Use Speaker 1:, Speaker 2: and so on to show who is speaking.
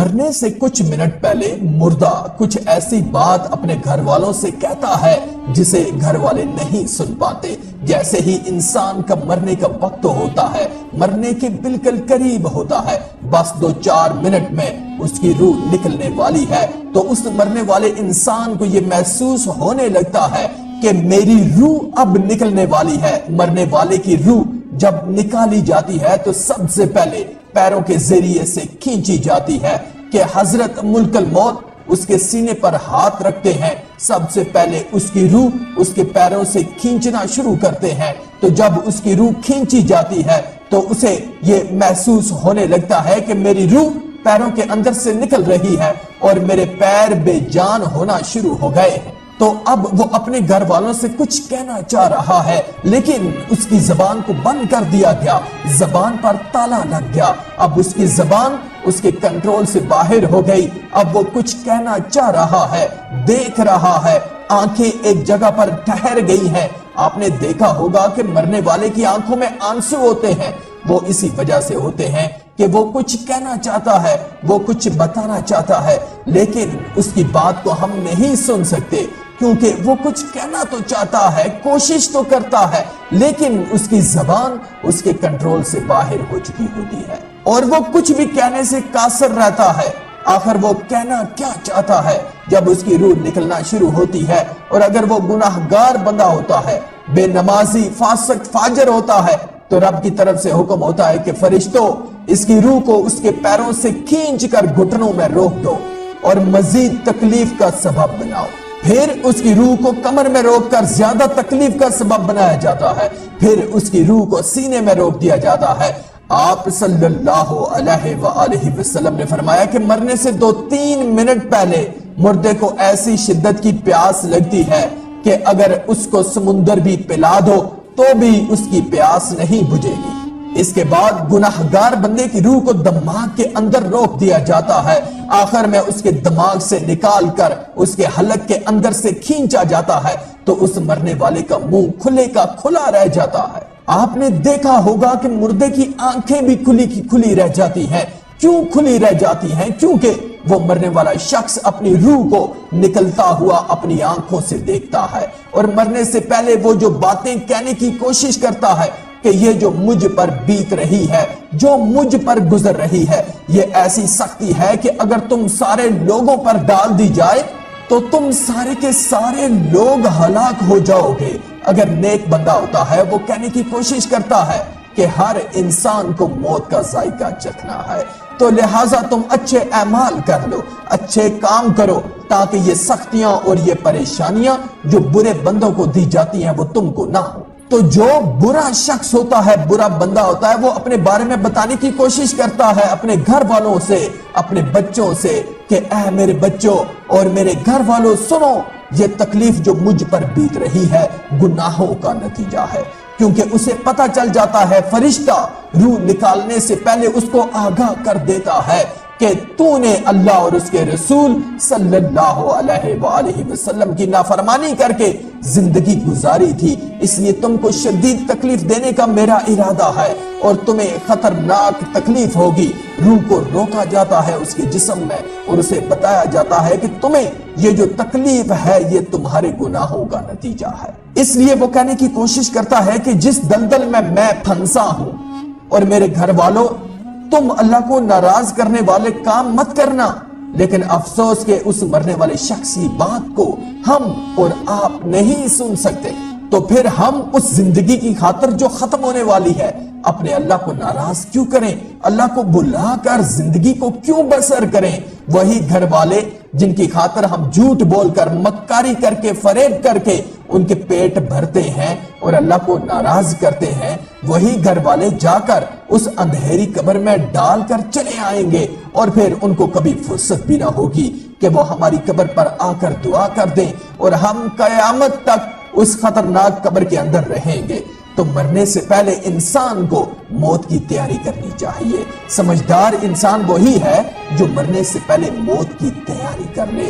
Speaker 1: مرنے سے کچھ منٹ پہلے مردہ کچھ ایسی بات اپنے گھر والوں سے کہتا ہے جسے گھر والے نہیں سن پاتے۔ جیسے ہی انسان کا مرنے کا وقت ہوتا ہے، مرنے کے بالکل قریب ہوتا ہے، بس 2-4 منٹ میں اس کی روح نکلنے والی ہے، تو اس مرنے والے انسان کو یہ محسوس ہونے لگتا ہے کہ میری روح اب نکلنے والی ہے۔ مرنے والے کی روح جب نکالی جاتی ہے تو سب سے پہلے پیروں کے ذریعے سے کھینچی جاتی ہے کہ حضرت ملک الموت اس کے سینے پر ہاتھ رکھتے ہیں۔ سب سے پہلے اس کی روح اس کے پیروں سے کھینچنا شروع کرتے ہیں، تو جب اس کی روح کھینچی جاتی ہے تو اسے یہ محسوس ہونے لگتا ہے کہ میری روح پیروں کے اندر سے نکل رہی ہے اور میرے پیر بے جان ہونا شروع ہو گئے ہیں۔ تو اب وہ اپنے گھر والوں سے کچھ کہنا چاہ رہا ہے، لیکن اس کی زبان کو بند کر دیا گیا، زبان پر تالا لگ گیا۔ اب اس کی زبان اس کے کنٹرول سے باہر ہو گئی۔ اب وہ کچھ کہنا چاہ رہا ہے، دیکھ رہا ہے، آنکھیں ایک جگہ پر ٹھہر گئی ہیں۔ آپ نے دیکھا ہوگا کہ مرنے والے کی آنکھوں میں آنسو ہوتے ہیں، وہ اسی وجہ سے ہوتے ہیں کہ وہ کچھ کہنا چاہتا ہے، وہ کچھ بتانا چاہتا ہے، لیکن اس کی بات کو ہم نہیں سن سکتے، کیونکہ وہ کچھ کہنا تو چاہتا ہے، کوشش تو کرتا ہے، لیکن اس کی زبان اس کے کنٹرول سے باہر ہو چکی ہوتی ہے اور وہ کچھ بھی کہنے سے قاصر رہتا ہے۔ آخر وہ کہنا کیا چاہتا ہے جب اس کی روح نکلنا شروع ہوتی ہے؟ اور اگر وہ گناہگار بندہ ہوتا ہے، بے نمازی، فاسق، فاجر ہوتا ہے، تو رب کی طرف سے حکم ہوتا ہے کہ فرشتوں اس کی روح کو اس کے پیروں سے کھینچ کر گھٹنوں میں روک دو اور مزید تکلیف کا سبب بناؤ۔ پھر اس کی روح کو کمر میں روک کر زیادہ تکلیف کا سبب بنایا جاتا ہے، پھر اس کی روح کو سینے میں روک دیا جاتا ہے۔ آپ صلی اللہ علیہ وآلہ وسلم نے فرمایا کہ مرنے سے 2-3 منٹ پہلے مردے کو ایسی شدت کی پیاس لگتی ہے کہ اگر اس کو سمندر بھی پلا دو تو بھی اس کی پیاس نہیں بجھے گی۔ اس کے بعد گناہگار بندے کی روح کو دماغ کے اندر روک دیا جاتا ہے، آخر میں اس کے دماغ سے نکال کر اس کے حلق کے اندر سے کھینچا جاتا ہے، تو اس مرنے والے کا منہ کھلے کا کھلا رہ جاتا ہے۔ آپ نے دیکھا ہوگا کہ مردے کی آنکھیں بھی کھلی کی کھلی رہ جاتی ہیں۔ کیوں کھلی رہ جاتی ہیں؟ کیونکہ وہ مرنے والا شخص اپنی روح کو نکلتا ہوا اپنی آنکھوں سے دیکھتا ہے، اور مرنے سے پہلے وہ جو باتیں کہنے کی کوشش کرتا ہے کہ یہ جو مجھ پر بیت رہی ہے، جو مجھ پر گزر رہی ہے، یہ ایسی سختی ہے کہ اگر تم سارے لوگوں پر ڈال دی جائے تو تم سارے کے سارے لوگ ہلاک ہو جاؤ گے۔ اگر نیک بندہ ہوتا ہے وہ کہنے کی کوشش کرتا ہے کہ ہر انسان کو موت کا ذائقہ چکھنا ہے، تو لہٰذا تم اچھے اعمال کر لو، اچھے کام کرو، تاکہ یہ سختیاں اور یہ پریشانیاں جو برے بندوں کو دی جاتی ہیں وہ تم کو نہ ہو۔ تو جو برا شخص ہوتا ہے، برا بندہ ہوتا ہے، وہ اپنے بارے میں بتانے کی کوشش کرتا ہے اپنے گھر والوں سے، اپنے بچوں سے، کہ اے میرے بچوں اور میرے گھر والوں، سنو، یہ تکلیف جو مجھ پر بیت رہی ہے گناہوں کا نتیجہ ہے۔ کیونکہ اسے پتہ چل جاتا ہے، فرشتہ روح نکالنے سے پہلے اس کو آگاہ کر دیتا ہے کہ تو نے اللہ اور اس کے رسول صلی اللہ علیہ وآلہ وسلم کی نافرمانی کر کے زندگی گزاری تھی، اس لیے تم کو شدید تکلیف دینے کا میرا ارادہ ہے اور تمہیں خطرناک تکلیف ہوگی۔ روح کو روکا جاتا ہے اس کے جسم میں اور اسے بتایا جاتا ہے کہ تمہیں یہ جو تکلیف ہے یہ تمہارے گناہوں کا نتیجہ ہے۔ اس لیے وہ کہنے کی کوشش کرتا ہے کہ جس دلدل میں پھنسا ہوں اور میرے گھر والوں، تم اللہ کو ناراض کرنے والے کام مت کرنا، لیکن افسوس کہ اس مرنے والے شخص کی بات کو ہم اور آپ نہیں سن سکتے، تو پھر ہم اس زندگی کی خاطر جو ختم ہونے والی ہے اپنے اللہ کو ناراض کیوں کریں؟ اللہ کو بھلا کر زندگی کو کیوں بسر کریں؟ وہی گھر والے جن کی خاطر ہم جھوٹ بول کر، مکاری کر کے، فریب کر کے ان کے پیٹ بھرتے ہیں اور اللہ کو ناراض کرتے ہیں، وہی گھر والے جا کر اس اندھیری قبر میں ڈال کر چلے آئیں گے، اور پھر ان کو کبھی فرصت بھی نہ ہوگی کہ وہ ہماری قبر پر آ کر دعا کر دیں، اور ہم قیامت تک اس خطرناک قبر کے اندر رہیں گے۔ تو مرنے سے پہلے انسان کو موت کی تیاری کرنی چاہیے۔ سمجھدار انسان وہی ہے جو مرنے سے پہلے موت کی تیاری کر لے۔